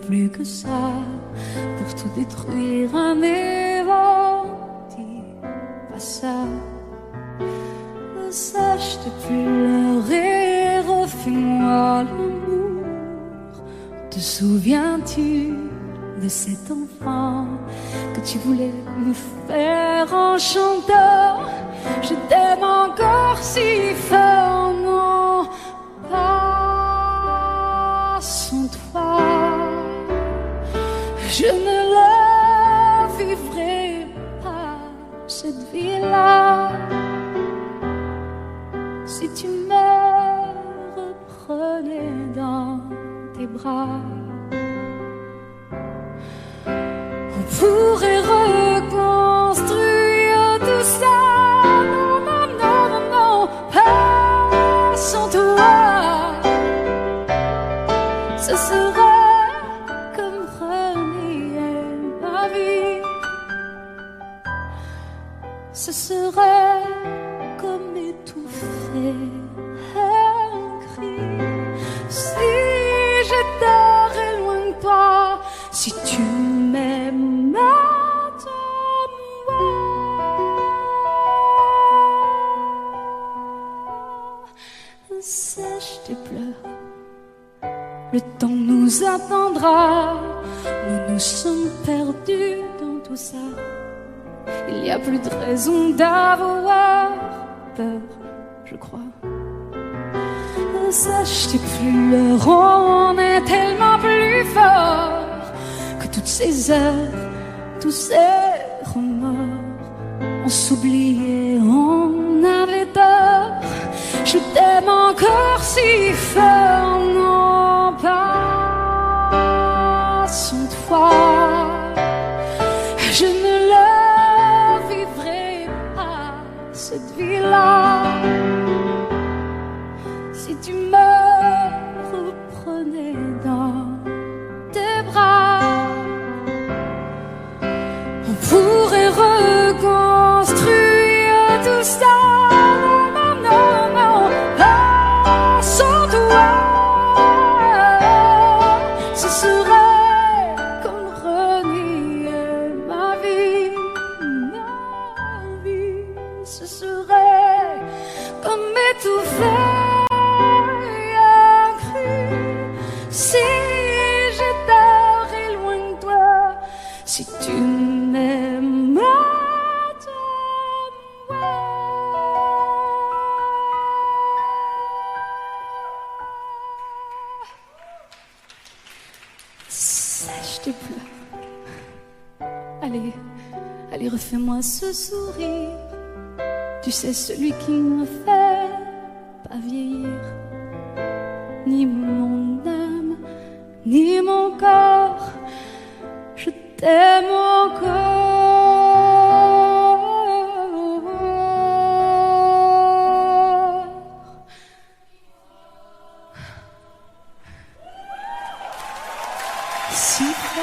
plus que ça pour tout détruire. Un évent, dis pas ça. Sache de pleurer, refais-moi l'amour. Te souviens-tu de cet enfant que tu voulais me faire en chantant? Je t'aime encore si fort, non, pas sans toi. Je ne la vivrai pas, cette vie-là. Si tu me reprenais dans tes bras, on pourrait reconstruire tout ça. Non, non, non, non, non, pas sans toi. Ce serait comme renier ma vie. Ce serait comme étouffer un cri. Si j'étais loin de toi, si tu m'aimes, attends-moi. Sèche tes pleurs, le temps nous attendra. Nous nous sommes perdus dans tout ça. Il n'y a plus de raison d'avoir peur, je crois. Sache tes pleurs, on est tellement plus fort que toutes ces heures, tous ces remords. On s'oubliait, on avait tort. Je t'aime encore si fort, non, pas sans toi. Je ne la vivrai pas, cette vie-là. Si tu me reprenais dans tes bras, on pourrait reconstruire tout ça. Non, non, non, pas sans toi. Ce serait comme renier ma vie. Ce serait comme étouffer. Si j'étais loin de toi, si tu m'aimes, attends-moi. Sèche tes pleurs. Allez, allez, refais-moi ce sourire. Tu sais, celui qui me fait pas vieillir. Ni mon âme, ni mon corps, je t'aime encore. Si fort.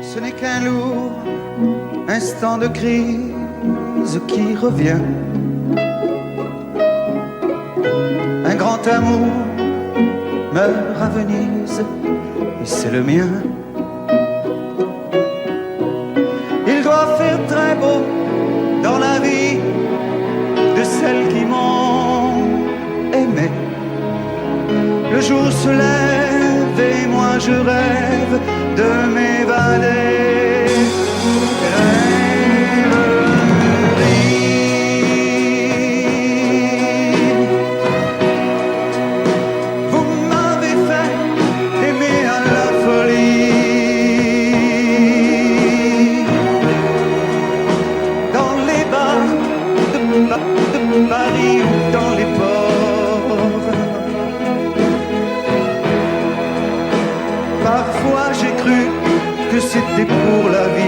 Ce n'est qu'un lourd instant de crise qui revient. Un grand amour meurt à Venise et c'est le mien. Il doit faire très beau dans la vie de celles qui m'ont aimé. Le jour se lève et moi je rêve de m'évader. Vous m'avez fait aimer à la folie. Dans les bars de Paris ou dans les ports. Parfois j'ai cru que c'était pour la vie.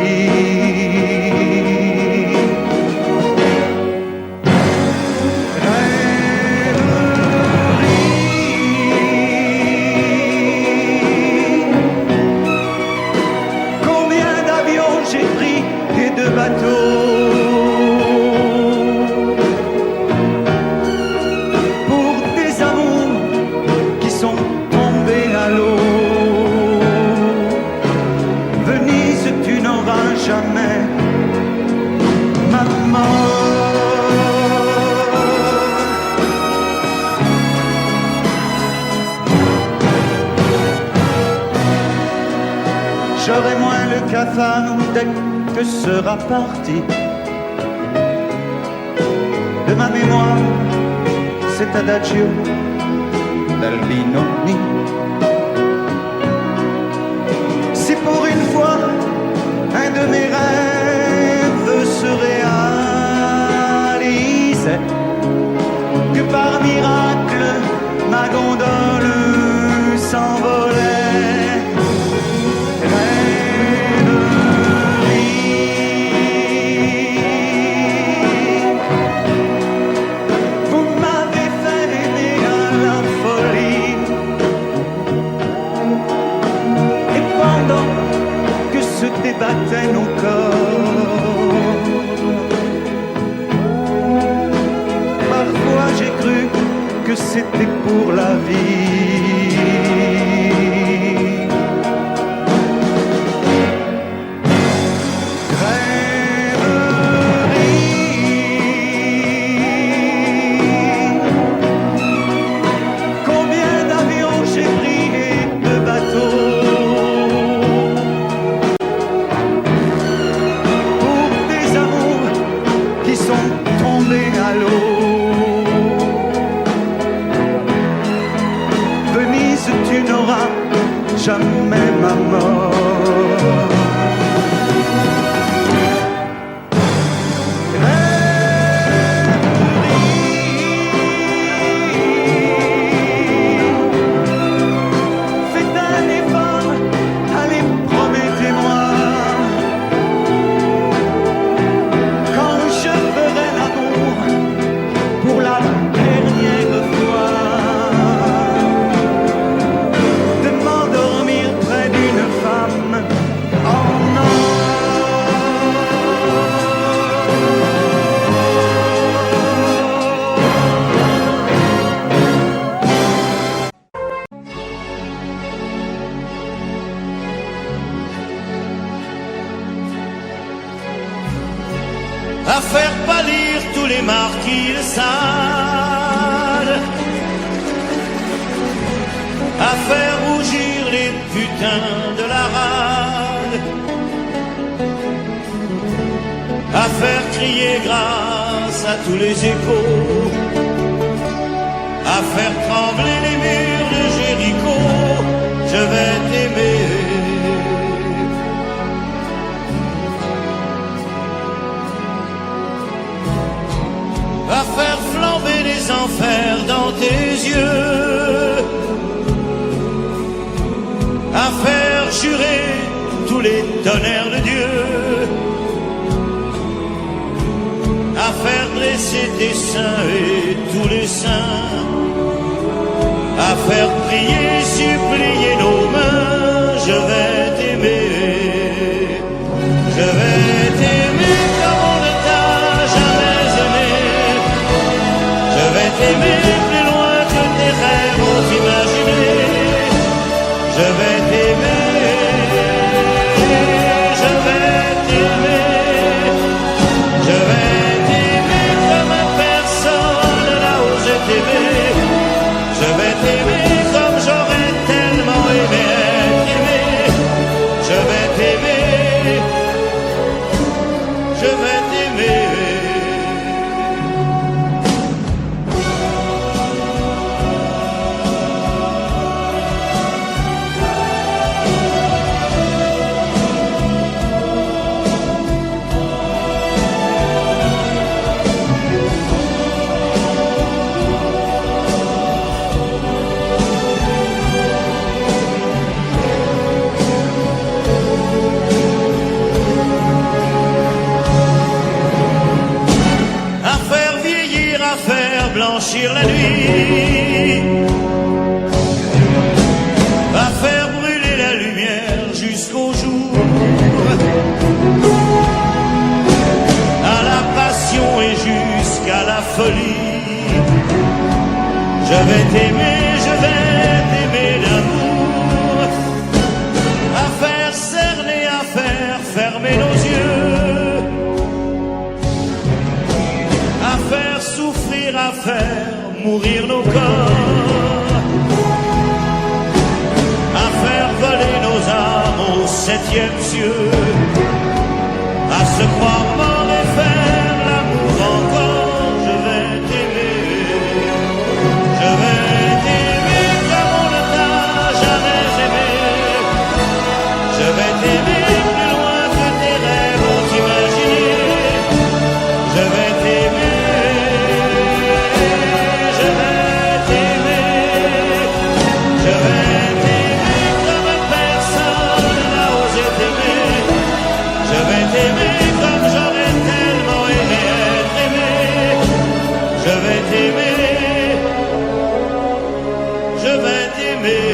la femme dès que sera partie de ma mémoire cet adagio d'Albinoni. Si pour une fois un de mes rêves se réalisait, que par miracle ma gondole s'envolait, rêverie. Vous m'avez fait aimer à la folie, et pendant que se débattaient nos corps, parfois j'ai cru que c'était pour la vie. Rêverie. Combien d'avions j'ai pris et de bateaux pour des amours qui sont tombés à l'eau. Tu n'auras jamais ma mort. Faites un effort, allez, promettez-moi, quand je ferai l'amour pour la dernière fois, à faire pâlir tous les marquis de Sade, à faire rougir les putains de la rade, à faire crier grâce à tous les échos, à faire trembler les murs de Jéricho. Je vais t'aimer. À faire flamber les enfers dans tes yeux, à faire jurer tous les tonnerres de Dieu, à faire dresser tes seins et tous les saints, à faire prier, supplier nos mains. Je vais t'aimer, je vais t'aimer comme on ne t'a jamais aimé. Je vais t'aimer plus loin que tes rêves ont imaginé. Je vais t'aimer, je vais t'aimer, je vais t'aimer comme personne n'a osé t'aimer. Je vais t'aimer comme j'aurais tellement aimé être aimé. Je vais t'aimer, je vais t'aimer. Blanchir la nuit, à faire brûler la lumière jusqu'au jour, à la passion et jusqu'à la folie. Je vais t'aimer, je vais t'aimer d'amour, à faire cerner, à faire fermer nos yeux, à faire souffrir, à faire mourir nos corps, à faire voler nos âmes au septième cieux, à se croire mort et faire l'amour encore. Je vais t'aimer comme on ne t'a jamais aimé. Je vais t'aimer plus loin que tes rêves ont imaginé. Je vais t'aimer, je vais t'aimer, je vais t'aimer comme personne n'a osé t'aimer. Je vais t'aimer comme j'aurais tellement aimé être aimé. Je vais t'aimer, je vais t'aimer.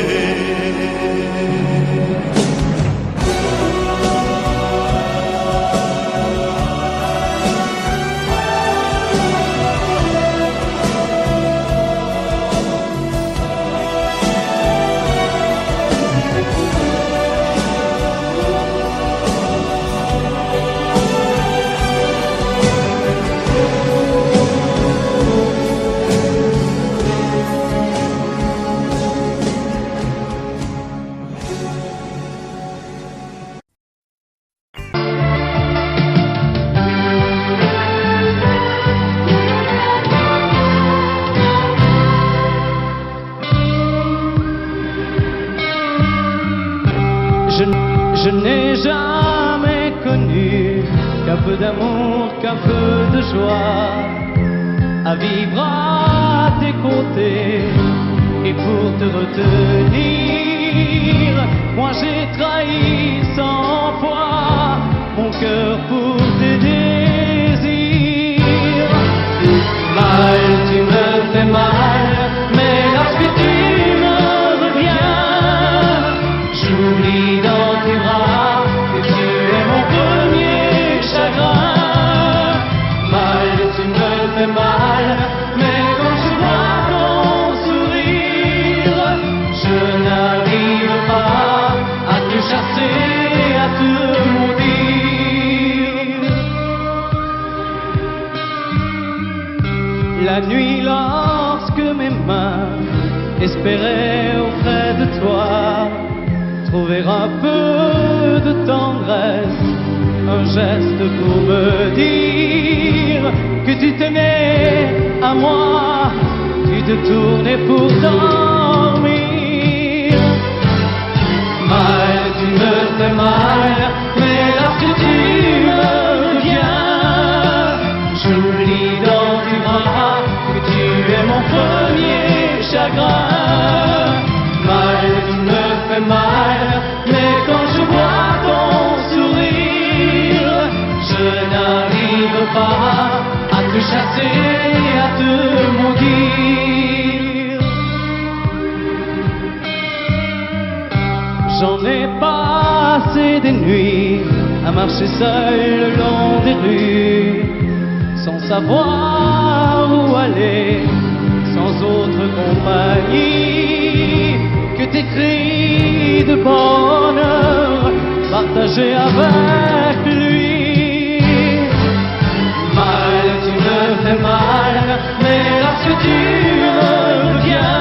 Je n'ai jamais connu qu'un peu d'amour, qu'un peu de joie, à vivre à tes côtés et pour te retenir. Moi j'ai trahi 100 fois mon cœur pour tes désirs. Mal, tu me fais mal, mais lorsque tu me reviens, j'oublie dans tes bras que tu es mon premier chagrin. Mal, tu me fais mal, mais quand je vois ton sourire, je n'arrive pas à te chasser, à te maudire. La nuit, lorsque mes mains espéraient auprès de toi trouver un peu de tendresse, un geste pour me dire que tu tenais à moi, tu te tournais pour dormir. Mal, tu me fais mal, mais lorsque tu me reviens, j'oublie dans tes bras que tu es mon premier chagrin. Mal, tu me fais mal, mais quand je vois ton sourire, je n'arrive pas à te chasser, à te maudire. J'en ai passé des nuits à marcher seul le long des rues, sans savoir où aller, sans autre compagnie que tes cris de bonheur partagés avec lui. Mal, tu me fais mal, mais lorsque tu me reviens,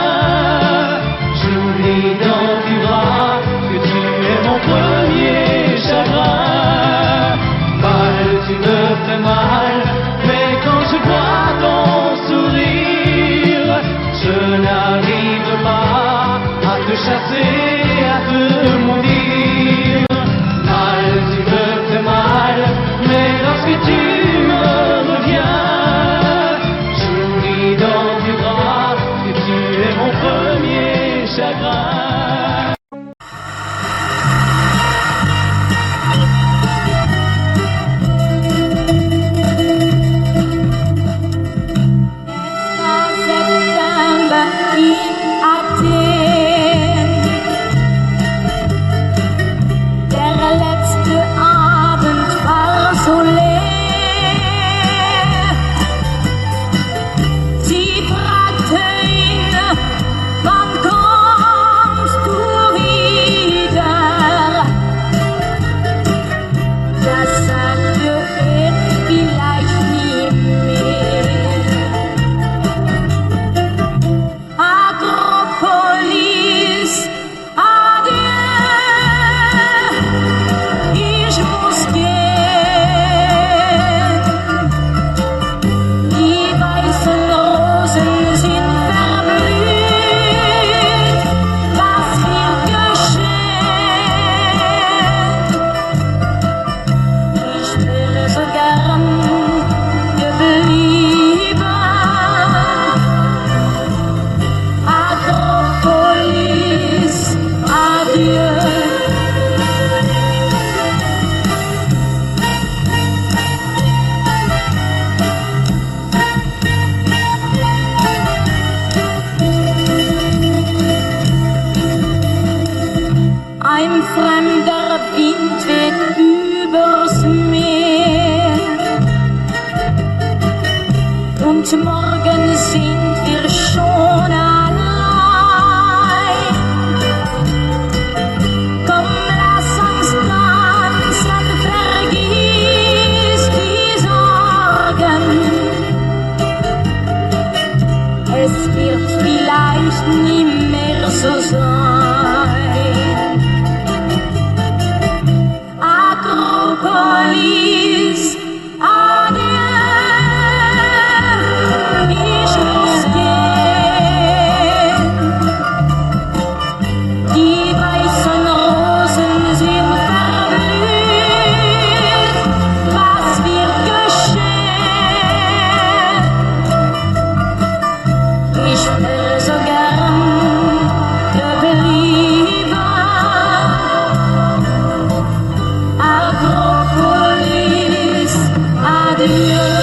j'oublie dans tes bras que tu es mon premier chagrin. Mal, tu me fais mal, mais quand je vois ton sourire, je n'arrive pas à te chasser, à te maudire. Mal, tu me fais mal, mais lorsque tu me reviens, j'oublie dans tes bras que tu es mon premier chagrin. September in Athen. Der letzte Abend war so leer. Sie fragte ihn, wann kommst Und morgen sind wir schon allein. Komm, lass uns tanzen, vergiss die Sorgen. Es wird vielleicht nie mehr so sein. Akropolis, adieu. Ich muss gehen. Die weißen Rosen sind verblüht. Was wird geschehen? Ich wäre so gern geblieben. Akropolis, adieu.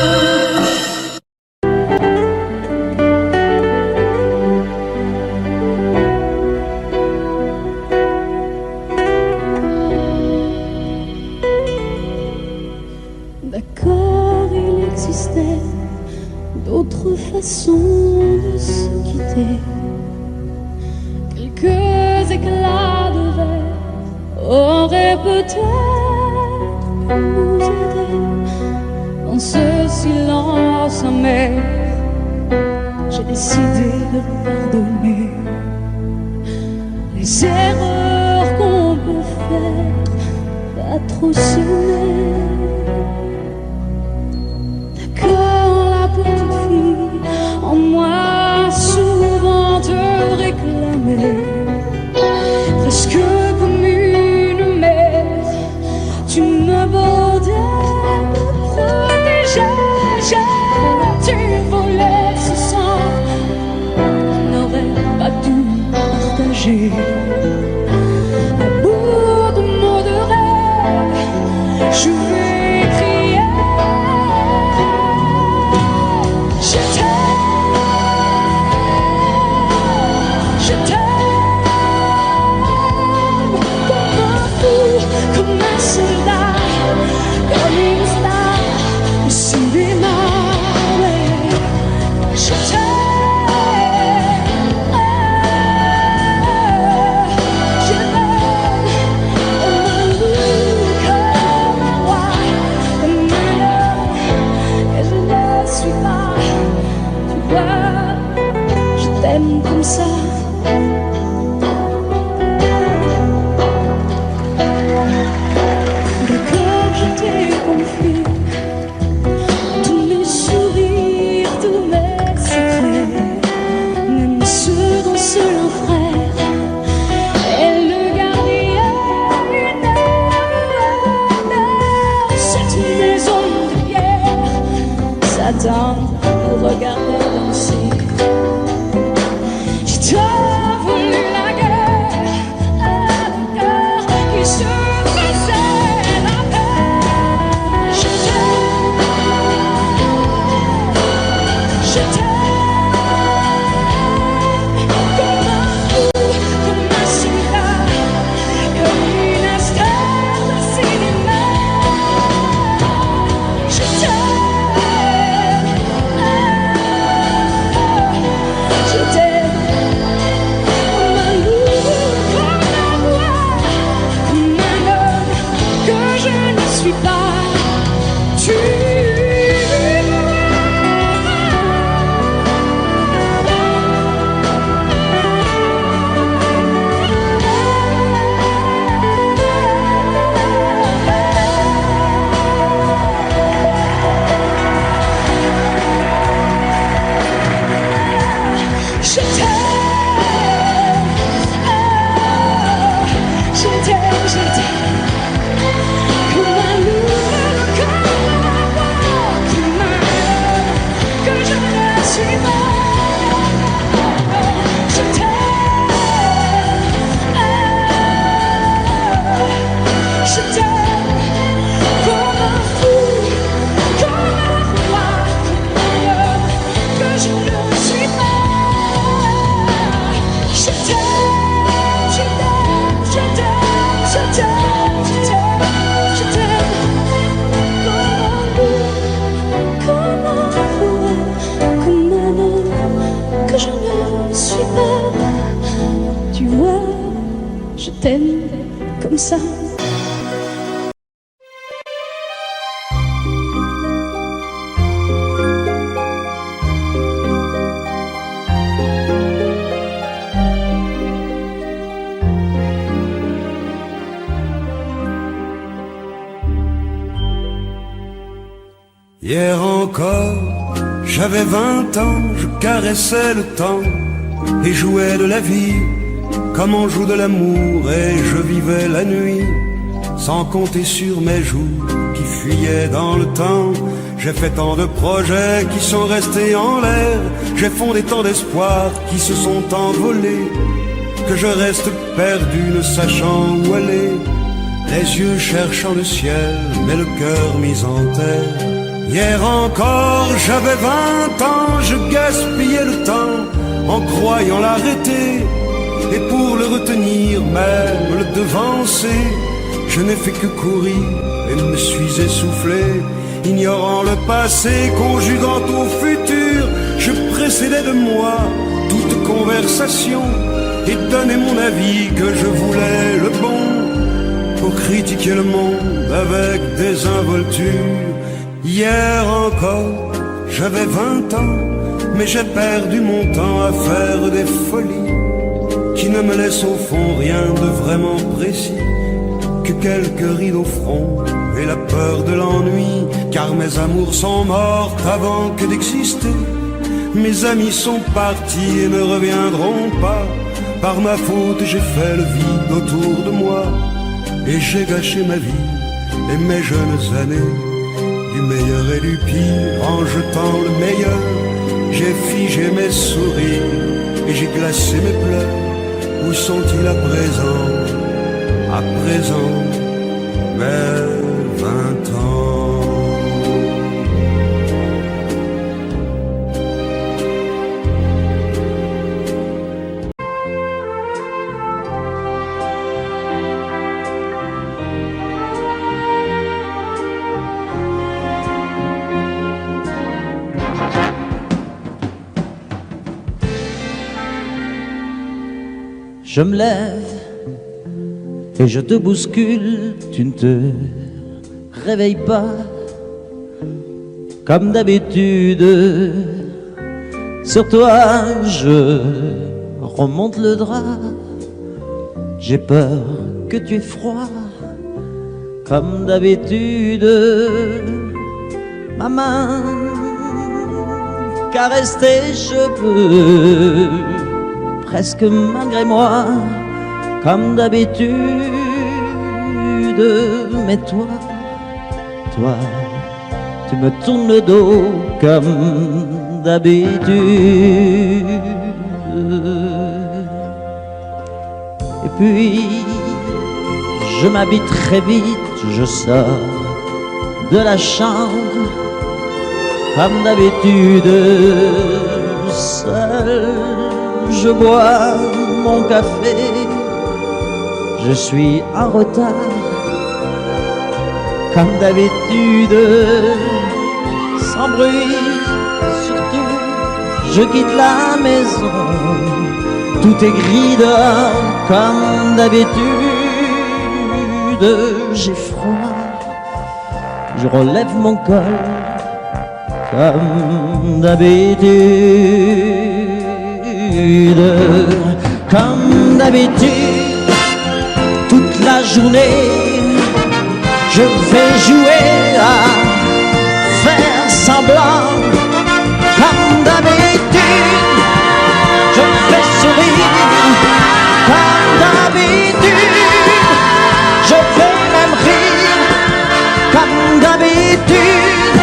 D'accord, il existait d'autres façons de se quitter. Quelques éclats de verre auraient peut-être pu nous aider. Dans ce silence amer, j'ai décidé de pardonner les erreurs qu'on peut faire, pas trop s'aimer. D'accord, la petite fille en moi souvent te réclamait, presque comme une mère, tu me bordais, me protégeais, tu volais ce sang qu'on n'aurait pas dû partager. À bout de mots de rêve, je vais crier. Je t'aime comme un fou, comme un soldat, comme une star au cinéma. Ouais. Je t'aime, je t'aime comme un loup, comme un roi, comme un homme, et je ne suis pas. Tu vois, je t'aime comme ça. D'accord, je t'ai confié tous mes sourires, tous mes secrets, même ceux dont seul un frère est le gardien. Cette maison de pierre s'attend pour regarder danser. Je t'ai volé t'aime comme ça. Hier encore, j'avais 20 ans, je caressais le temps et jouais de la vie comme on joue de l'amour, et je vivais la nuit sans compter sur mes jours qui fuyaient dans le temps. J'ai fait tant de projets qui sont restés en l'air, j'ai fondé tant d'espoirs qui se sont envolés, que je reste perdu ne sachant où aller, les yeux cherchant le ciel mais le cœur mis en terre. Hier encore, j'avais 20 ans, je gaspillais le temps en croyant l'arrêter, et pour le retenir, même le devancer, je n'ai fait que courir et me suis essoufflé, ignorant le passé, conjuguant au futur. Je précédais de moi toute conversation et donnais mon avis que je voulais le bon, pour critiquer le monde avec désinvolture. Hier encore, j'avais 20 ans, mais j'ai perdu mon temps à faire des folies qui ne me laissent au fond rien de vraiment précis, que quelques rides au front et la peur de l'ennui, car mes amours sont morts avant que d'exister. Mes amis sont partis et ne reviendront pas. Par ma faute j'ai fait le vide autour de moi, et j'ai gâché ma vie et mes jeunes années, du meilleur et du pire en jetant le meilleur. J'ai figé mes sourires et j'ai glacé mes pleurs. Où sont-ils à présent, mes 20 ans? Je me lève et je te bouscule, tu ne te réveilles pas comme d'habitude. Sur toi je remonte le drap, j'ai peur que tu aies froid comme d'habitude. Ma main caresse tes cheveux, presque malgré moi, comme d'habitude. Mais toi, tu me tournes le dos comme d'habitude. Et puis, je m'habille très vite, je sors de la chambre, comme d'habitude, seul. Je bois mon café, je suis en retard, comme d'habitude, sans bruit, surtout, je quitte la maison, tout est gris dehors, comme d'habitude, j'ai froid, je relève mon col, comme d'habitude. Comme d'habitude, toute la journée, je vais jouer à faire semblant. Comme d'habitude, je vais sourire. Comme d'habitude, je vais même rire. Comme d'habitude,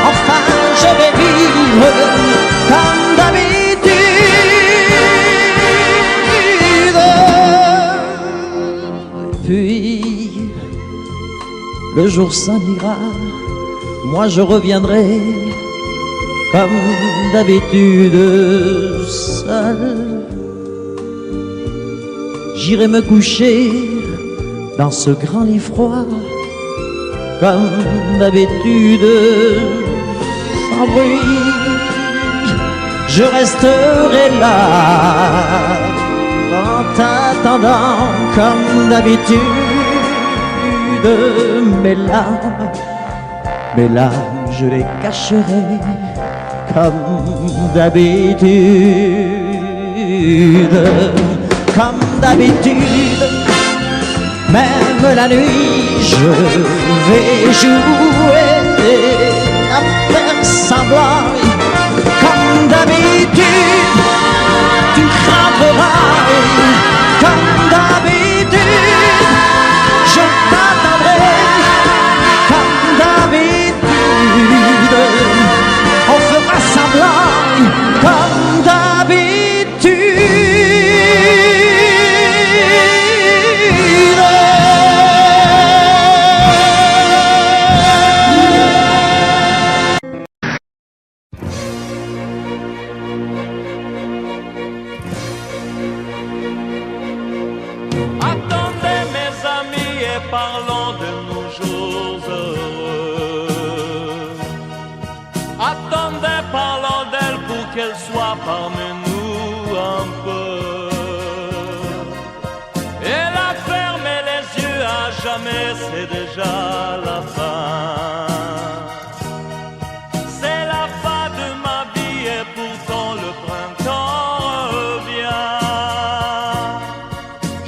enfin je vais vivre. Comme d'habitude. Puis, le jour s'en ira, moi je reviendrai, comme d'habitude, seul. J'irai me coucher dans ce grand lit froid, comme d'habitude, sans bruit. Je resterai là, en t'attendant comme d'habitude. Mes larmes, je les cacherai comme d'habitude. Comme d'habitude, même la nuit, je vais jouer à faire semblant. Comme d'habitude, tu frapperas. Comme d'habitude, je t'attendrai. Comme d'habitude, on fera semblant. Comme d'habitude. Attendez mes amis et parlons de nos jours heureux. Attendez, parlons d'elle pour qu'elle soit parmi nous un peu. Elle a fermé les yeux à jamais, c'est déjà la fin. C'est la fin de ma vie et pourtant le printemps revient.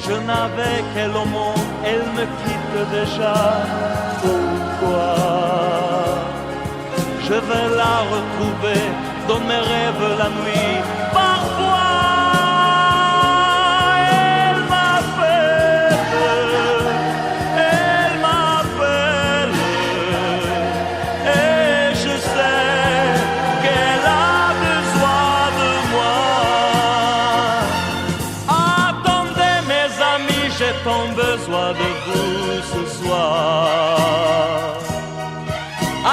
Je n'avais qu'elle au monde, elle me quitte déjà. Pourquoi? Je vais la retrouver dans mes rêves la nuit. Parfois, elle m'appelle, et je sais qu'elle a besoin de moi. Attendez mes amis, j'ai tant besoin de vous ce soir.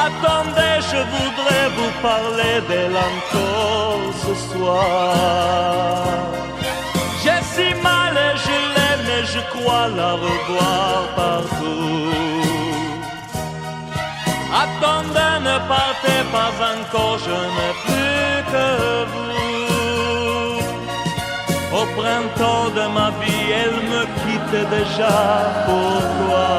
Attendez, je voudrais vous parler d'elle encore ce soir. J'ai si mal et je l'aime et je crois la revoir partout. Attendez, ne partez pas encore, je n'ai plus que vous. Au printemps de ma vie, elle me quitte déjà. Pourquoi?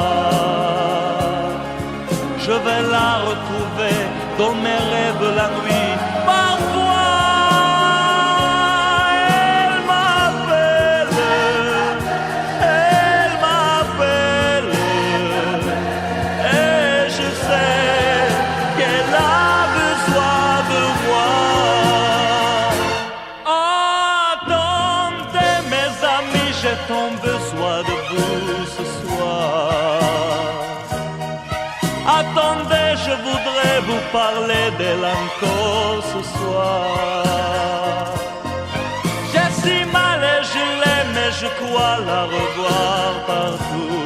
Je vais la retrouver dans mes rêves la nuit. Parfois, elle m'appelle, et je sais qu'elle a besoin de moi. Attendez mes amis, j'ai tant besoin de vous ce soir. Attendez, je voudrais vous parler d'elle encore ce soir. J'ai si mal et je l'aime et je crois la revoir partout.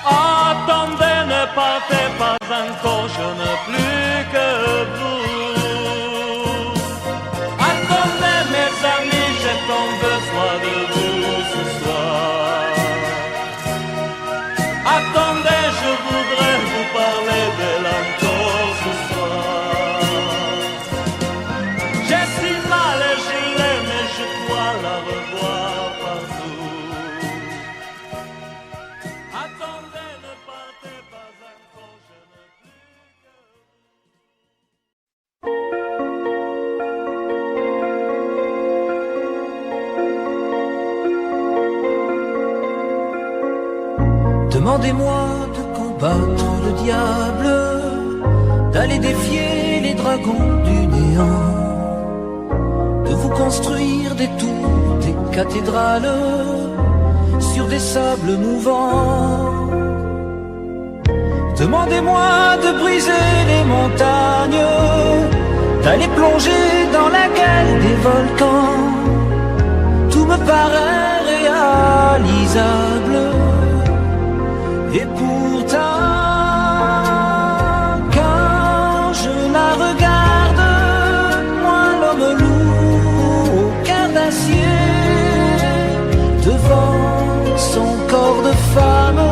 Attendez, ne partez pas encore, je n'ai plus que vous. Attendez mes amis, j'ai tant besoin de vous ce soir. Attendez, je voudrais vous parler d'elle encore ce soir. J'ai si mal et je l'aime et je crois la revoir partout. Attendez, ne partez pas encore, je n'ai plus que vous. Demandez-moi de combattre le diable, d'aller défier les dragons du néant, de vous construire des tours, des cathédrales sur des sables mouvants. Demandez-moi de briser les montagnes, d'aller plonger dans la gueule des volcans. Tout me paraît réalisable. Et pourtant, quand je la regarde, moi l'homme lourd au cœur d'acier, devant son corps de femme,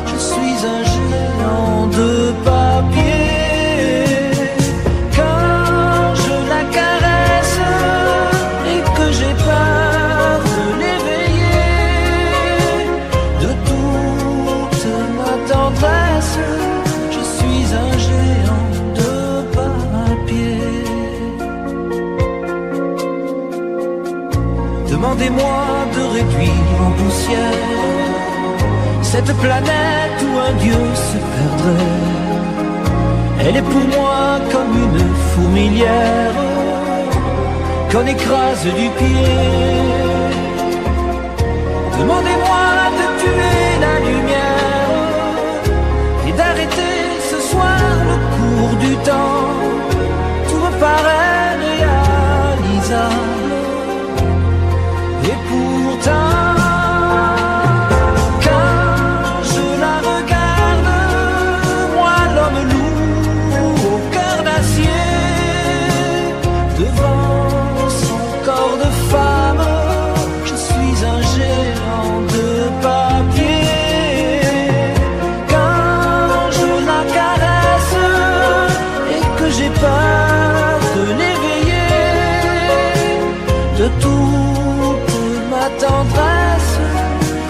je suis un géant de papier. Quand je la caresse et que j'ai peur, Demandez-moi de réduire en poussière cette planète où un Dieu se perdrait. Elle est pour moi comme une fourmilière qu'on écrase du pied. Demandez-moi de tuer la lumière et d'arrêter ce soir le cours du temps. Tout me paraît réalisable et pourtant tendresse,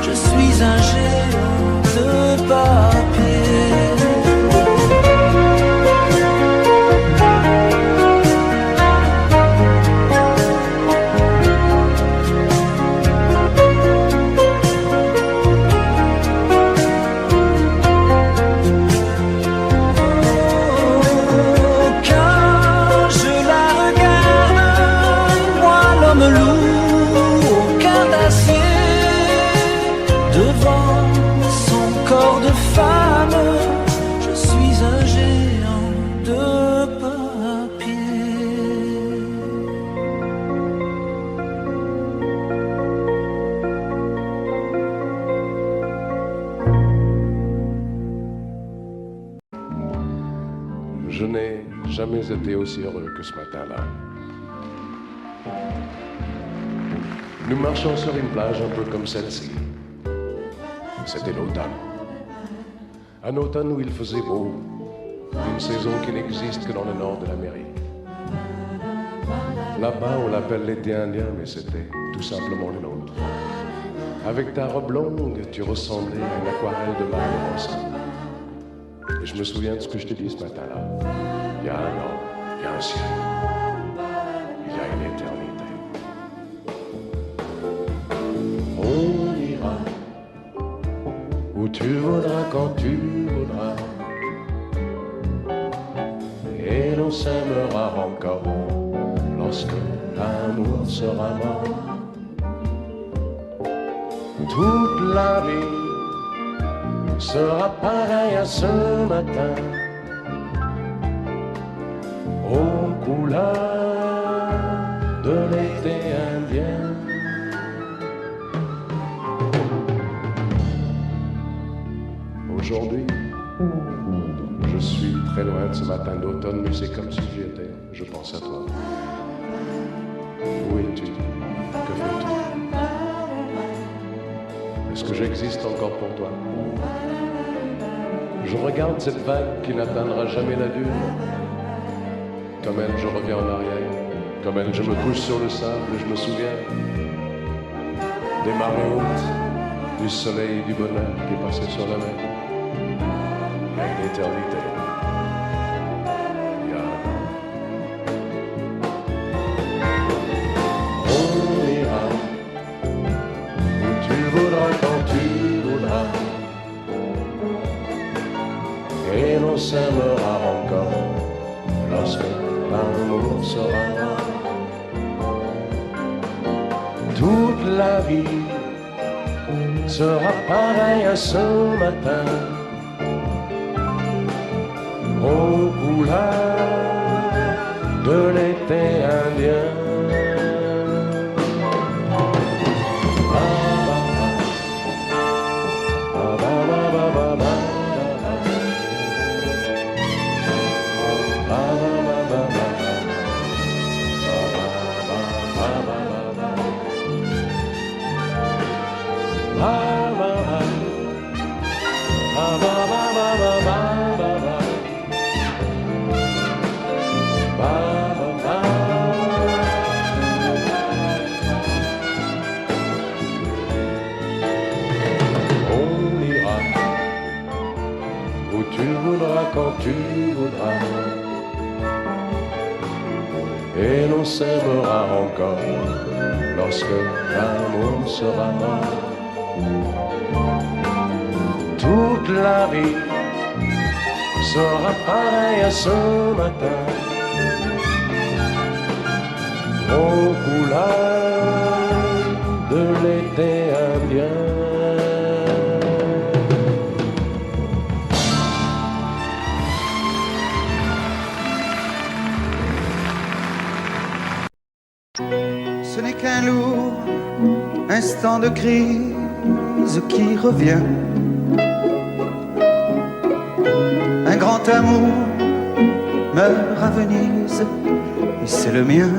je suis un géant de papier. Quand je la regarde, moi l'homme loup je suis un géant de papier. Je n'ai jamais été aussi heureux que ce matin-là. Nous marchions sur une plage un peu comme celle-ci. C'était l'automne. Un automne où il faisait beau, une saison qui n'existe que dans le nord de l'Amérique. Là-bas, on l'appelle l'été indien, mais c'était tout simplement le nôtre. Avec ta robe longue, tu ressemblais à une aquarelle de Mario Rossi. Et je me souviens de ce que je t'ai dit ce matin-là. Il y a un an, il y a un siècle, il y a une éternité. On ira où tu voudras, quand tu voudras, et l'on s'aimera encore lorsque l'amour sera mort. Toute la vie sera pareille à ce matin, aux couleurs de l'été indien. Aujourd'hui, je suis très loin de ce matin d'automne, mais c'est comme si j'y étais. Je pense à toi. Où es-tu? Que fais-tu? Est-ce que j'existe encore pour toi? Je regarde cette vague qui n'atteindra jamais la dune. Comme elle, je reviens en arrière. Comme elle, je me couche sur le sable et je me souviens des marées hautes, du soleil et du bonheur qui passaient sur la mer. Il y a une éternité. Il y a un an. On ira où tu voudras, quand tu voudras, et l'on s'aimera encore lorsque l'amour sera là. Toute la vie sera pareille à ce matin, aux couleurs de l'été indien. s'aimera encore lorsque l'amour sera mort. Toute la vie sera pareille à ce matin, aux couleurs de l'été indien. Ce n'est qu'un lourd instant de crise qui revient. Un grand amour meurt à Venise et c'est le mien.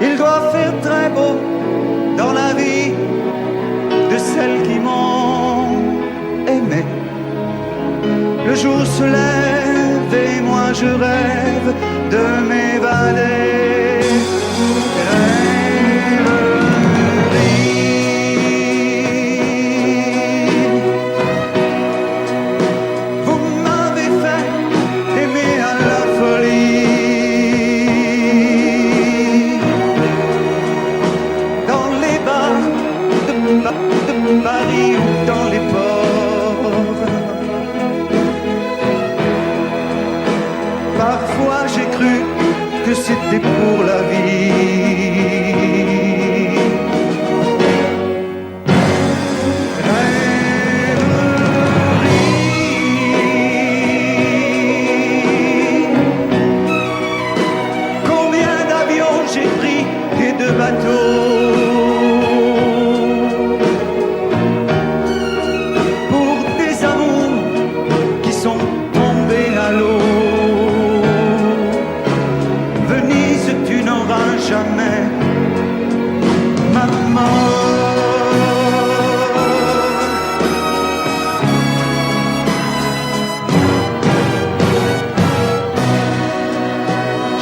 Il doit faire très beau dans la vie de celles qui m'ont aimé. Le jour se lève et moi je rêve de m'évader. Vous m'avez fait aimer à la folie. Dans les bars de Paris ou dans les ports. Parfois j'ai cru que c'était pour la vie. Rêverie. Combien d'avions j'ai pris et de bateaux pour des amours qui sont tombés à l'eau. Venise, tu n'auras jamais maman.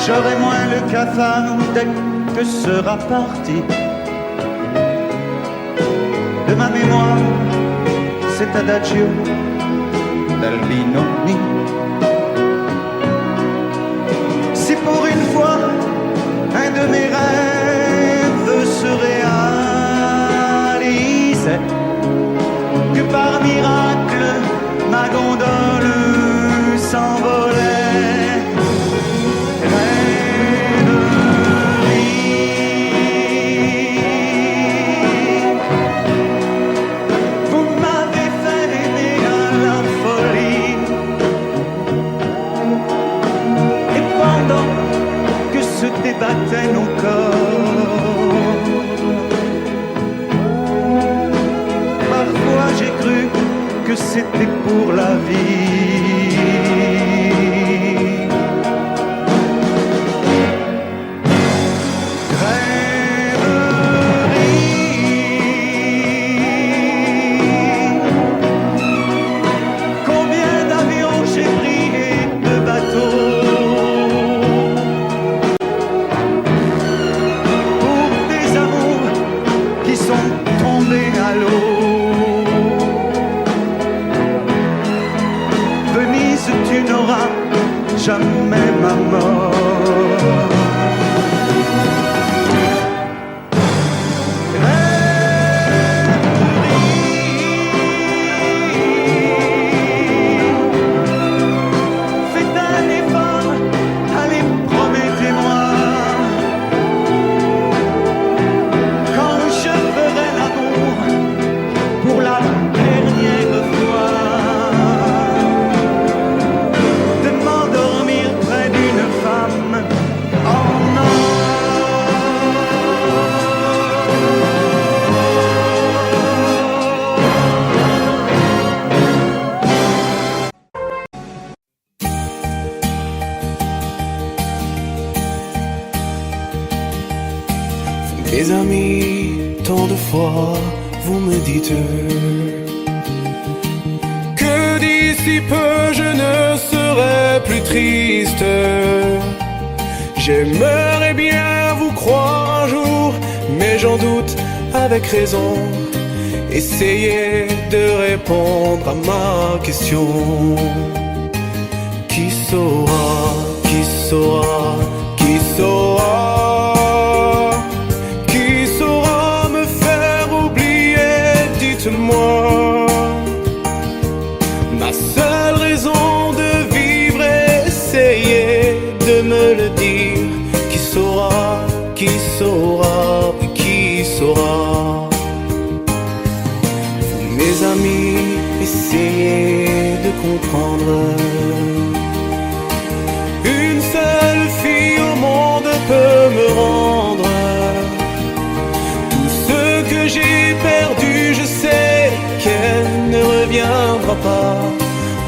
J'aurai moins le cafard dès que sera parti de ma mémoire cet adagio d'Albinoni. Si pour une fois un de mes rêves se réalisait, que par miracle ma gondole s'envolait. Rêverie. Vous m'avez fait aimer à la folie. Et pendant que se débattaient nos corps, parfois j'ai cru que c'était pour la vie. Rêverie. Combien d'avions j'ai pris et de bateaux pour des amours qui sont tombés à l'eau. Venise, tu n'auras jamais ma mort. Faites un effort, allez, promettez-moi, quand je ferai l'amour pour la dernière fois, de m'endormir près d'une femme en or. Mes amis, tant de fois vous me dites que d'ici peu je ne serai plus triste. J'aimerais bien vous croire un jour, mais j'en doute avec raison. Essayez de répondre à ma question. Qui saura saura me faire oublier, dites-moi. Ma seule raison de vivre, essayez de me le dire. Qui saura, qui saura, qui saura. Vous mes amis, essayez de comprendre. Une seule fille au monde peut me rendre tout ce que j'ai perdu. Je sais qu'elle ne reviendra pas.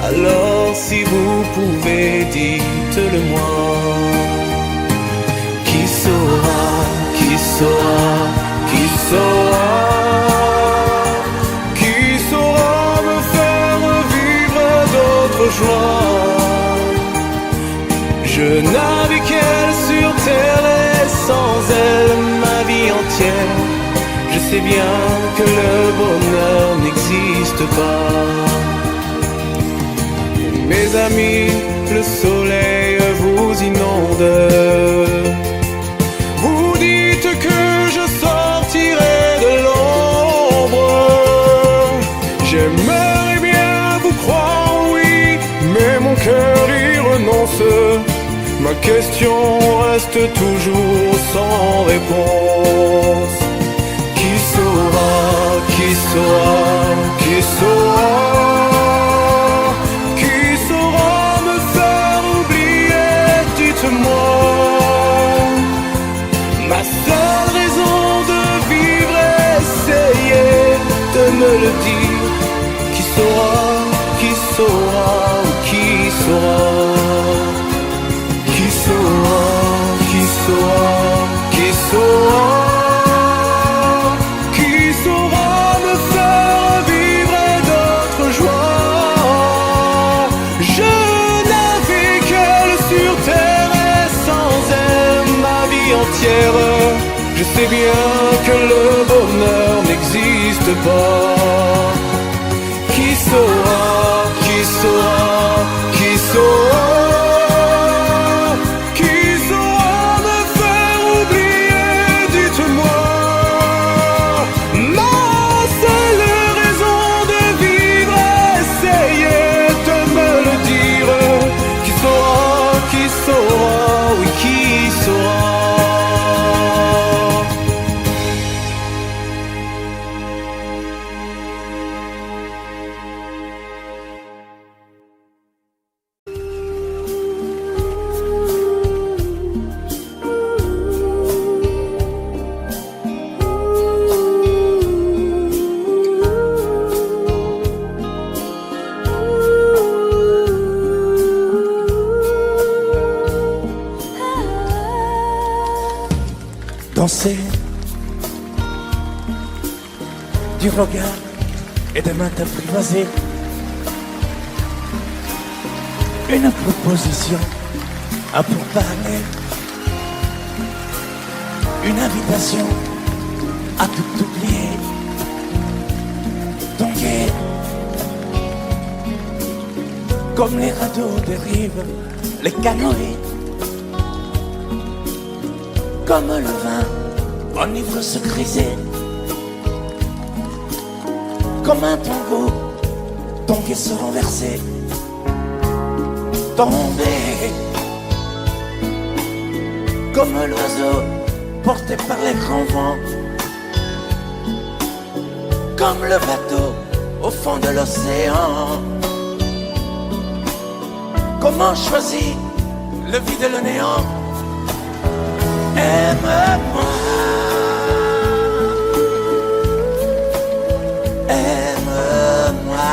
Alors si vous pouvez, dites-le moi. Qui saura, qui saura, qui saura, qui saura me faire vivre d'autres joies. Je n'avais qu'elle sur terre et sans elle ma vie entière. Je sais bien que le bonheur n'existe pas. Mes amis, le soleil vous inonde. Vous dites que je sortirai de l'ombre. J'aimerais bien vous croire, oui, mais mon cœur y renonce. Ma question reste toujours sans réponse. Qui saura, qui saura, qui saura, qui saura me faire oublier, dites-moi. Ma seule raison de vivre, essayez de me le dire. Qui saura, qui saura, qui saura. Qui saura, qui saura, qui saura, qui saura me faire vivre d'autres joies. Je n'avais qu'elle sur terre et sans elle ma vie entière. Je sais bien que le bonheur n'existe pas. Qui saura, qui saura, qui saura. Danser du regard et des mains apprivoisées. Une proposition à pourparler. Une invitation à tout oublier. Tanguer comme les radeaux des rives, les canoës. Comme le vin enivre se griser. Comme un tango, tanguer se renverser. Tomber comme l'oiseau porté par les grands vents. Comme le bateau au fond de l'océan. Comment choisir le vide et le néant? Aime-moi, aime-moi,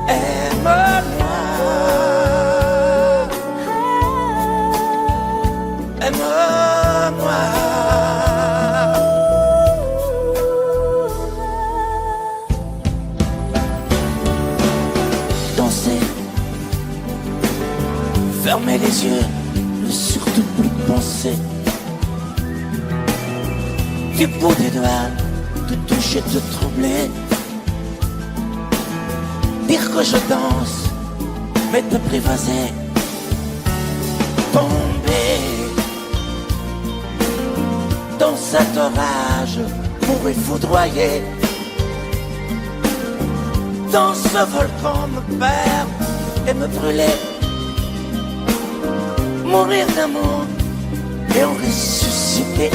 aime-moi, aime-moi. Danser, fermer les yeux, ne surtout plus penser. Du bout des doigts, te toucher, te troubler. Dire que je danse, vais t'apprivoiser, tomber dans cet orage, mourir foudroyé, dans ce volcan me perdre et me brûler, mourir d'amour et en ressusciter.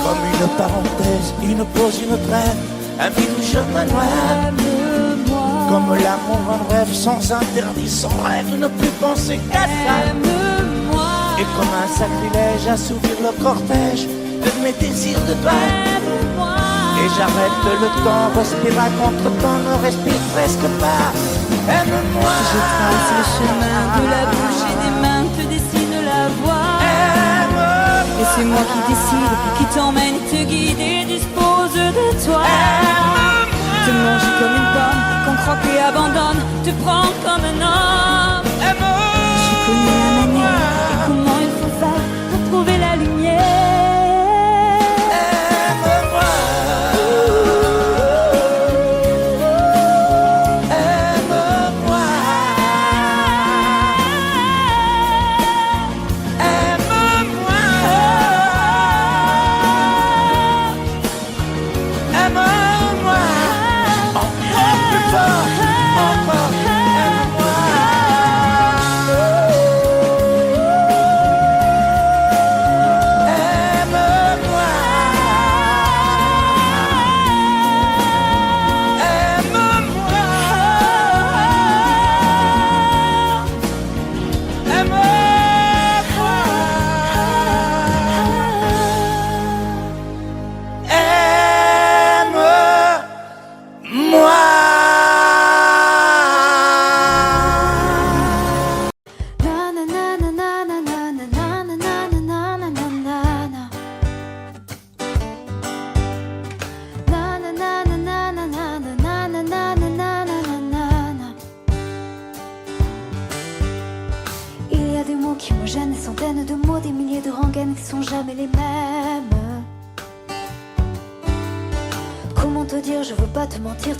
Comme une parenthèse, une pause, une trêve, un vide où je me noie. Comme l'amour en rêve, sans interdit, sans rêve, ne plus penser qu'à ça. Et comme un sacrilège, assouvir le cortège de mes désirs de bain. Et j'arrête le temps, respire à contre-temps, ne respire presque pas. Aime-moi. Je trace le chemin de la bouche et des mains te dessine la voie. Et c'est moi qui décide, qui t'emmène, te guide et dispose de toi. Te manger comme une pomme, qu'on croque et abandonne, te prends comme un homme. Je connais la manière et comment il faut faire pour trouver la lumière.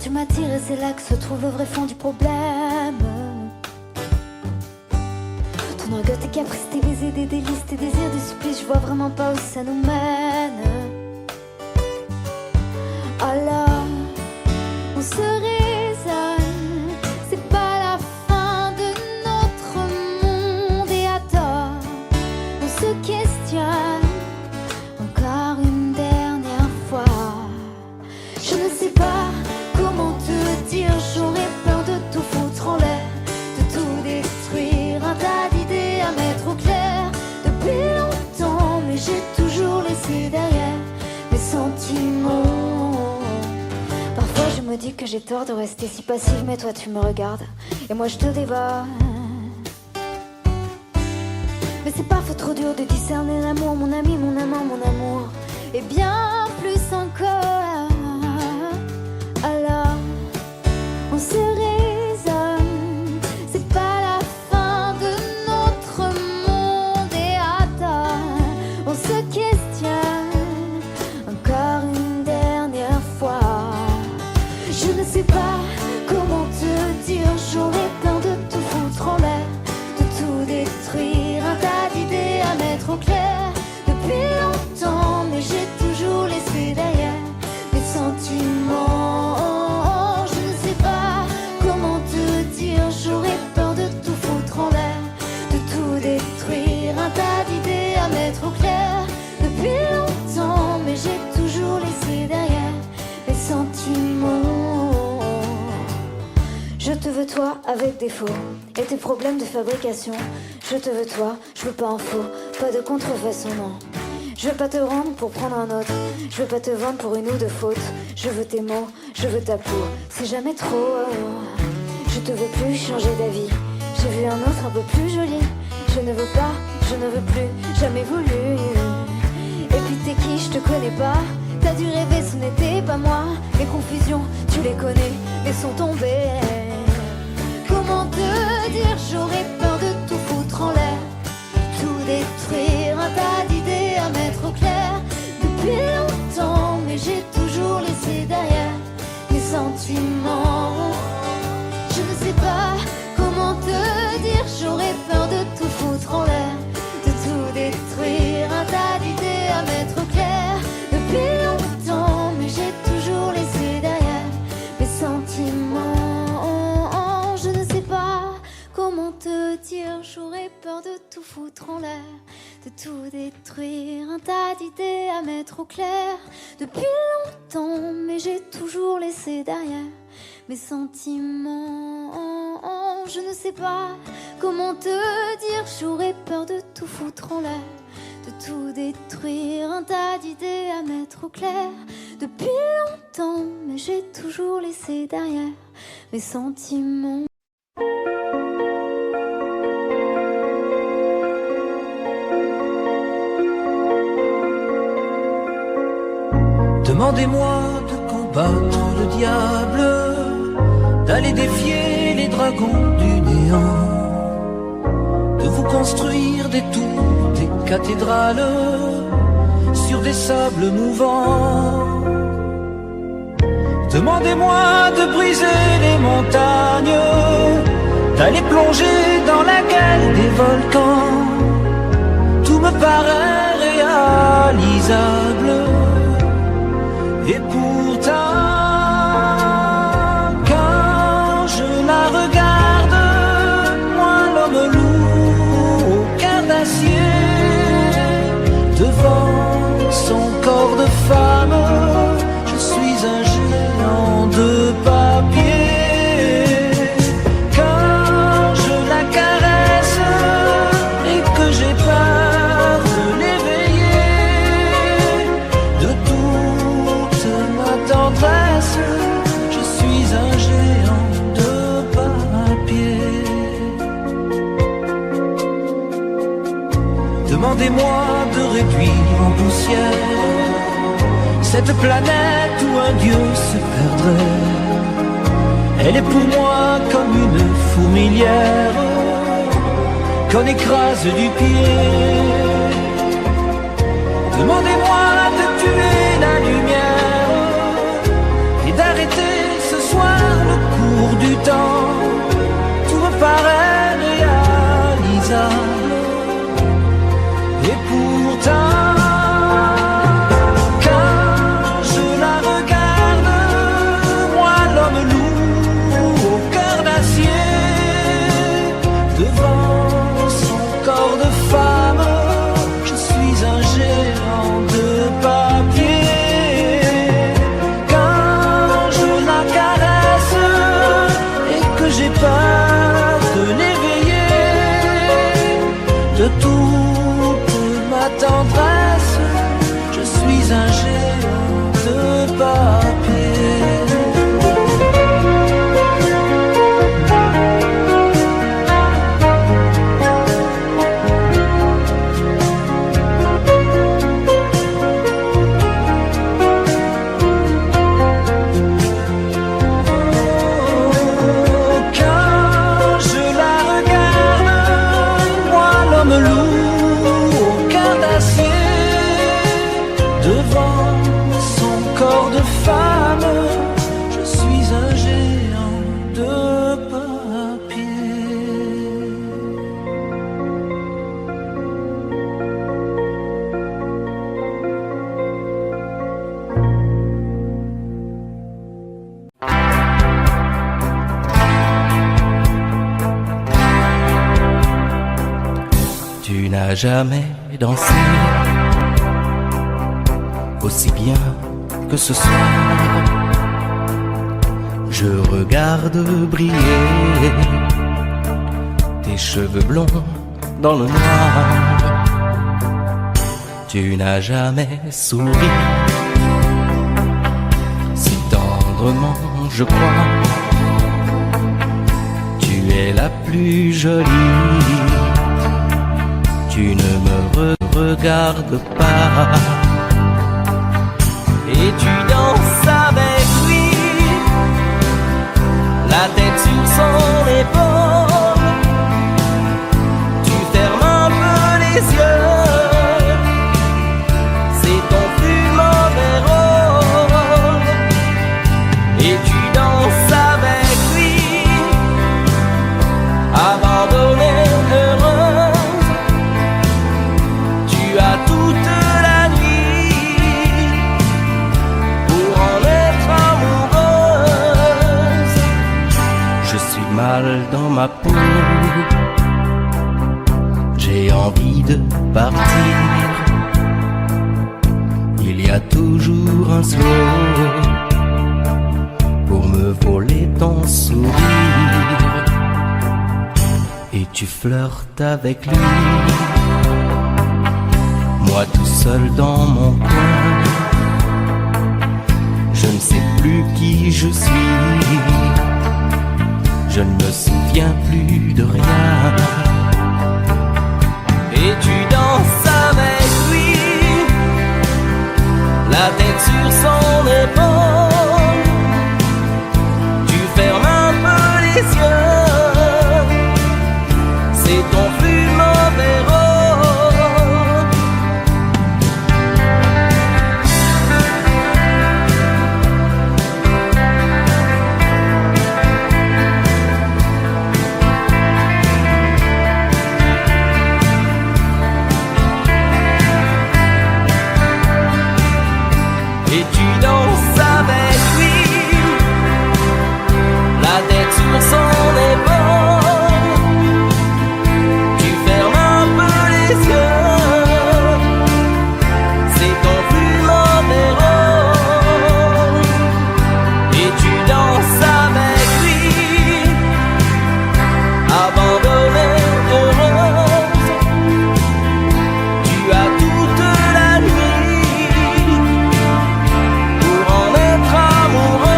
Tu m'attires et c'est là que se trouve le vrai fond du problème. Ton orgueil, tes caprices, tes baisers, des délices, tes désirs, des supplices, je vois vraiment pas où ça nous mène. Alors, on se raisonne, c'est pas la fin de notre monde. Et à tort, on se questionne encore une dernière fois. Je ne sais pas comment te dire, j'aurais peur de tout foutre en l'air, de tout détruire, un tas d'idées à mettre au clair. Depuis longtemps, mais j'ai toujours laissé derrière mes sentiments. Parfois je me dis que j'ai tort de rester si passive, mais toi tu me regardes et moi je te dévore. Mais c'est parfois trop dur de discerner l'amour, mon ami, mon amant, mon amour, et bien plus encore. Alors, on se raisonne, c'est pas la fin de notre monde. Et attends, on se questionne encore une dernière fois. Je ne sais pas comment te dire, j'aurais peur de tout foutre en l'air, de tout détruire, un tas d'idées à mettre au clair. Depuis longtemps, mais j'ai toujours laissé derrière mes sentiments. J'aurais peur de tout foutre en l'air, de tout détruire, un tas d'idées à mettre au clair. Depuis longtemps, mais j'ai toujours laissé derrière mes sentiments. Je te veux toi avec défaut et tes problèmes de fabrication. Je te veux toi, je veux pas en faux, pas de contrefaçon, non. Je veux pas te rendre pour prendre un autre, je veux pas te vendre pour une ou deux fautes. Je veux tes mots, je veux ta peau, c'est jamais trop. Je te veux plus changer d'avis, j'ai vu un autre un peu plus joli. Je ne veux pas, je ne veux plus, jamais voulu. Et puis t'es qui, je te connais pas. T'as dû rêver, ce n'était pas moi. Les confusions, tu les connais, laissons tomber. Comment te dire, j'aurais peur de tout foutre en l'air, tout détruire, un tas d'idées à mettre au clair. Depuis longtemps, mais j'ai toujours laissé derrière mes sentiments. Je ne sais pas j'aurais peur de tout foutre en l'air, de tout détruire, un tas d'idées à mettre au clair. Depuis longtemps, mais j'ai toujours laissé derrière mes sentiments. Je ne sais pas comment te dire, j'aurais peur de tout foutre en l'air, de tout détruire, un tas d'idées à mettre au clair. Depuis longtemps, mais j'ai toujours laissé derrière mes sentiments. Demandez-moi de combattre le diable, d'aller défier les dragons du néant, de vous construire des tours, des cathédrales sur des sables mouvants. Demandez-moi de briser les montagnes, d'aller plonger dans la gueule des volcans. Tout me paraît réalisable, et pourtant, quand je la regarde, moi l'homme loup au cœur d'acier, devant son corps de femme, je suis un géant de papier. Quand je la caresse et que j'ai peur de l'éveiller, de toute ma tendresse, je suis un géant de papier. Demandez-moi de réduire en poussière cette planète où un dieu se perdrait. Elle est pour moi comme une fourmilière qu'on écrase du pied. Demandez-moi de tuer la lumière et d'arrêter ce soir le cours du temps. Tout me paraît réalisable, et pourtant, peur de l'éveiller, de toute ma tendresse, je suis un géant de papier. Je suis un géant de papier. Tu n'as jamais dansé aussi bien que ce soir. Je regarde briller tes cheveux blonds dans le noir. Tu n'as jamais souri si tendrement, je crois. Tu es la plus jolie. Tu ne me regardes pas. Et tu danses avec lui, la tête sur son épaule. Tu fermes un peu les yeux, c'est ton plus mauvais rôle. Et tu danses avec lui, abandonnée, heureuse. Tu as toute la nuit pour en être amoureuse. Je suis mal dans ma peau, j'ai envie de partir, il y a toujours un slow pour me voler ton sourire. Et tu flirtes avec lui, moi tout seul dans mon coin. Je ne sais plus qui je suis, je ne me souviens plus de rien. Et tu danses avec lui, la tête sur son épaule. Tu fermes un peu les yeux, c'est ton plus mauvais rôle. Et tu danses avec lui, la tête sur son épaule. Tu fermes un peu les yeux, c'est ton plus mauvais rôle. Et tu danses avec lui, abandonnée, heureuse. Tu as toute la nuit pour en être amoureuse.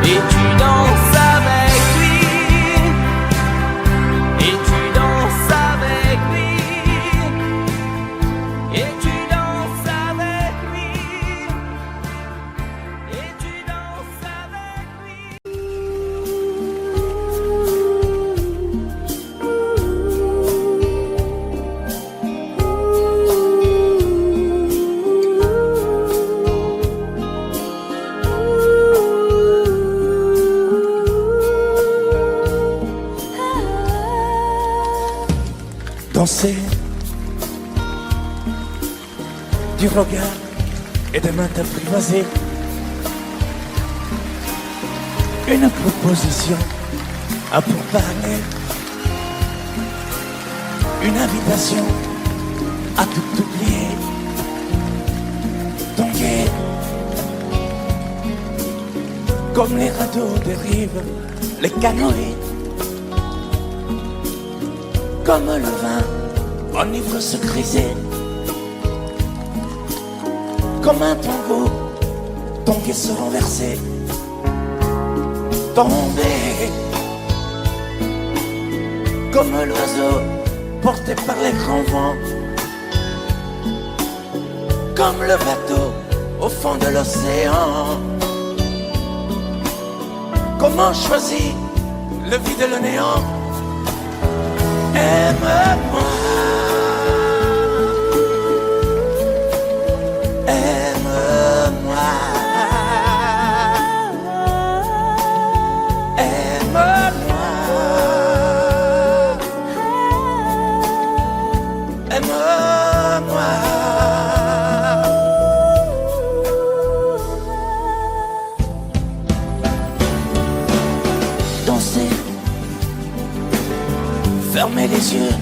Et tu danses avec lui, et tu danses avec lui, et tu danses avec lui, et tu danses avec lui. Danser du regard et des mains apprivoisées, une proposition à pourparler, une invitation à tout oublier, tanguer comme les radeaux des rives, les canoës, comme le vin enivre se griser, comme un tango, tanguer se renverser, tomber, comme l'oiseau porté par les grands vents, comme le bateau au fond de l'océan. Comment choisir le vide et le néant? Aime-moi, aime-moi, aime-moi, aime-moi. Danser, fermer les yeux,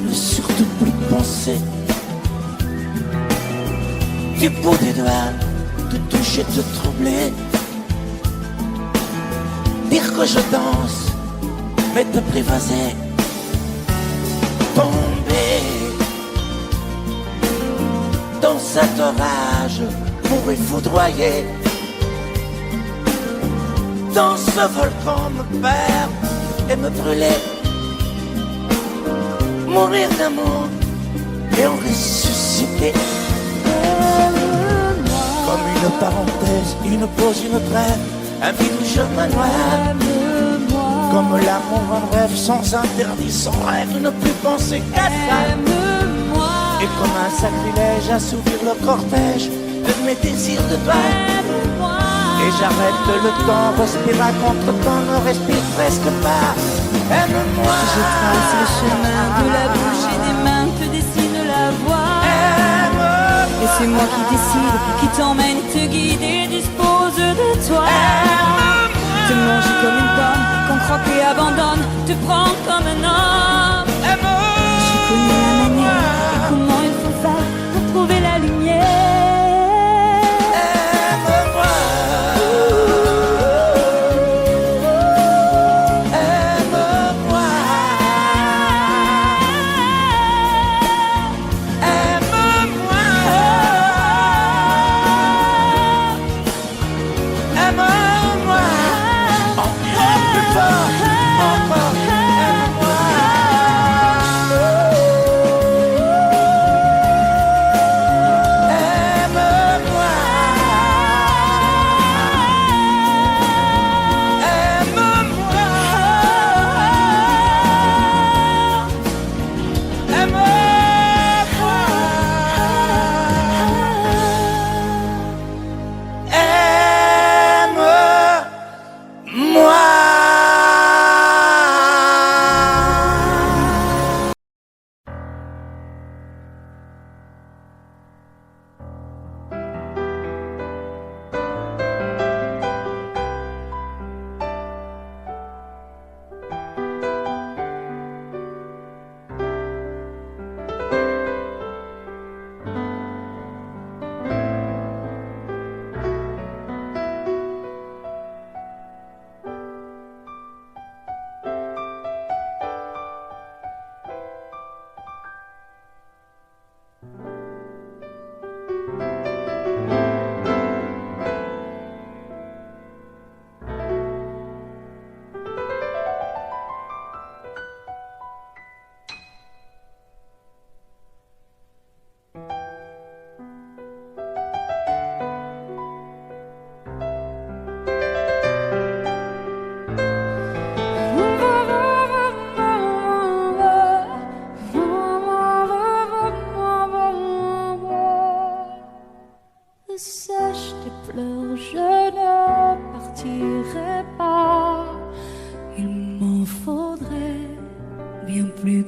ne surtout plus penser. Du bout des doigts, te toucher, te troubler. Dire que je danse, mais te prévaser. Tomber dans cet orage, mourir foudroyé. Dans ce volcan me perdre et me brûler. Mourir d'amour et en ressusciter. Comme une parenthèse, une pause, une trêve, un vide chemin noir. Comme l'amour en rêve, sans interdit, sans rêve, ne plus penser qu'à ça. Et comme un sacrilège, assouvir le cortège de mes désirs de toi. Et j'arrête le temps, respire à contre-temps, ne respire presque pas. Aime-moi. Je trace le chemin de la bouche et des mains te dessine la voie. Et c'est moi qui décide, qui t'emmène, te guide et dispose de toi. Te manger comme une pomme, qu'on croque et abandonne, te prends comme un homme.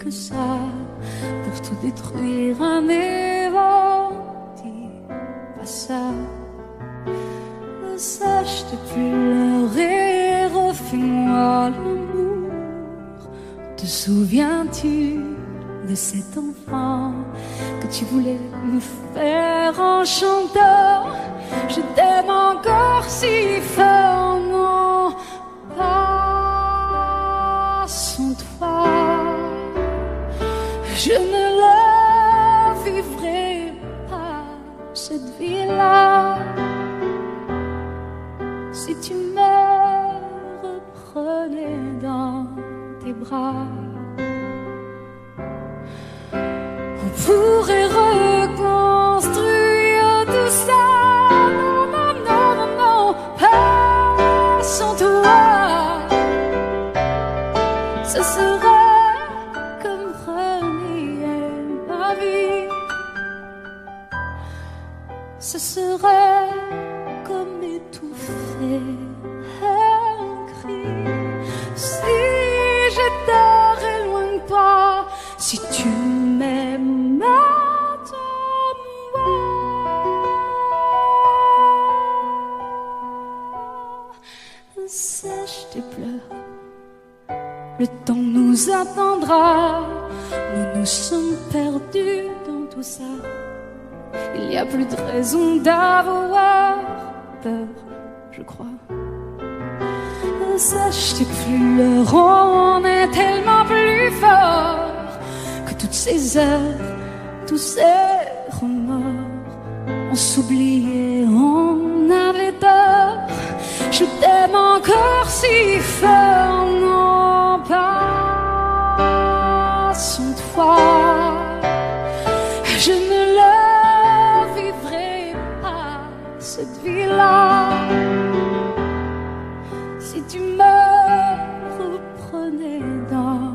que ça pour tout détruire un évent. Dis pas ça. Ne sache de pleurer, refais-moi l'amour. Te souviens-tu de cet enfant que tu voulais me faire en chantant? Je t'aime encore si fort, non, pas sans toi. Je ne la vivrai pas, cette vie-là, si tu me reprenais dans tes bras. On pourrait reconstruire tout ça. Non, non, non, non, non, pas sans toi. Ce serait comme renier ma vie. Ce serait comme étouffer un cri. Si j'étais loin de toi, si tu m'aimes, attends-moi. Sèche tes pleurs, le temps nous attendra. Nous nous sommes perdus dans tout ça. Il n'y a plus de raison d'avoir peur, je crois. Sache tes pleurs, on est tellement plus fort que toutes ces heures, tous ces remords. On s'oubliait, on avait tort. Je t'aime encore si fort, non, pas sans toi. Je ne la vivrai pas, cette vie-là, si tu me reprenais dans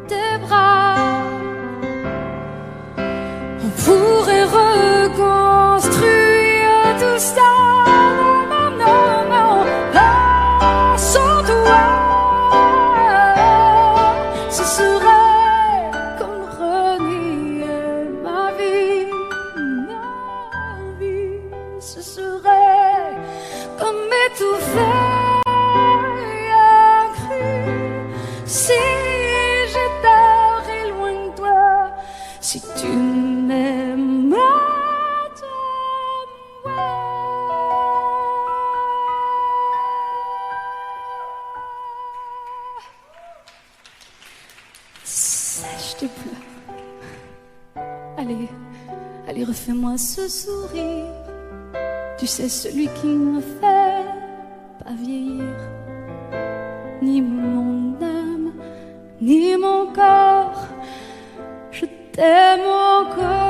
tes bras. On pourrait reconstruire tout ça. Non, non, non, pas sans toi. Ce serait comme renier ma vie. Ce serait comme étouffer un cri. Si j'étais loin de toi, si tu m'aimes, attends-moi. Sèche tes pleurs. Allez, allez, refais-moi ce sourire. Tu sais, celui qui ne me fait pas vieillir. Ni mon âme, ni mon corps. Je t'aime encore.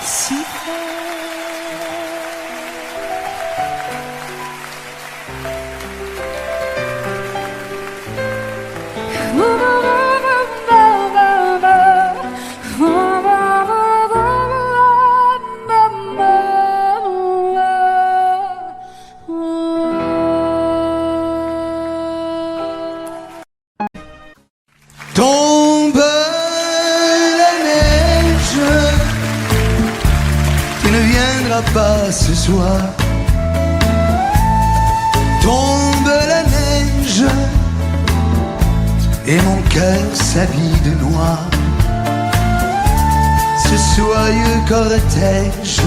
Si tombe la neige, tu ne viendras pas ce soir. Tombe la neige et mon cœur s'habille de noir. Ce soyeux cortège,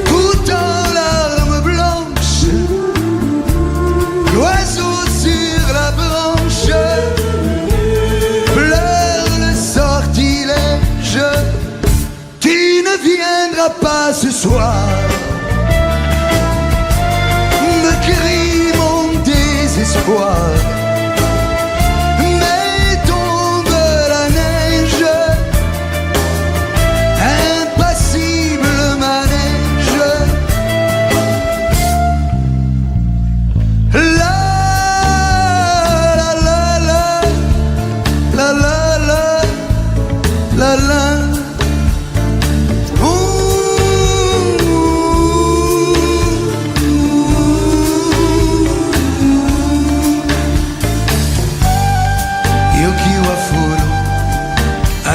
tout en larmes blanches, l'oiseau sur la branche pleure le sortilège. Tu ne viendras pas ce soir, me crie mon désespoir. Mais tombe la neige, impassible manège. La la la la la la la la la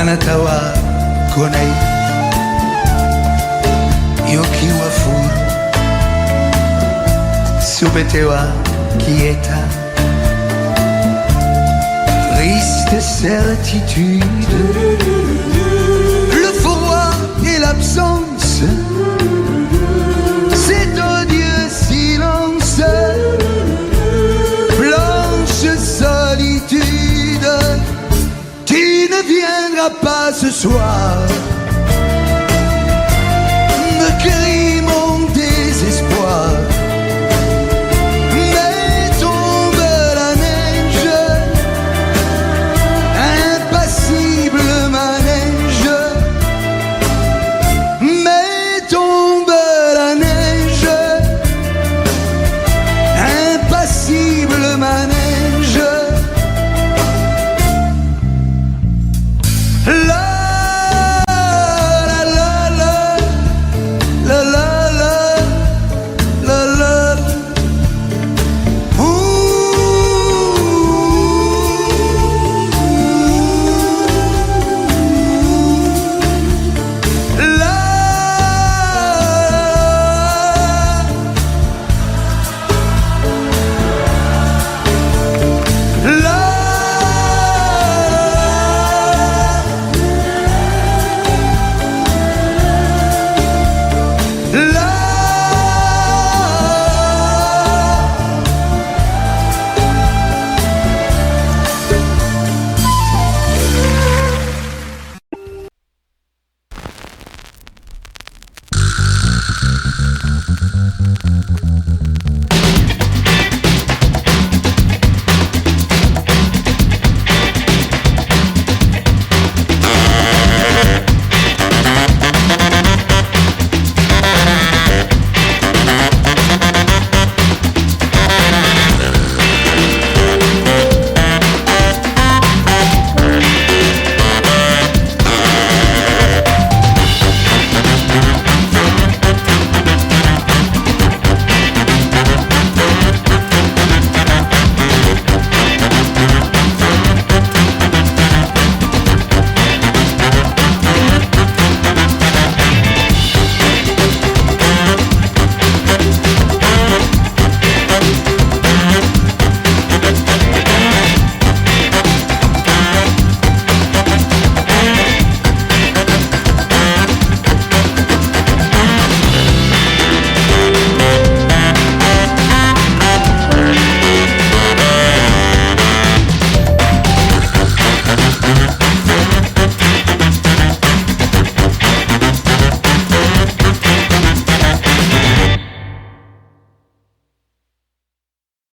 Anatawa konei Yoki wa furu Subetewa quieta Triste certitude Le froid et l'absence Cet odieux silence Blanche solitude Tu ne viendras pas ce soir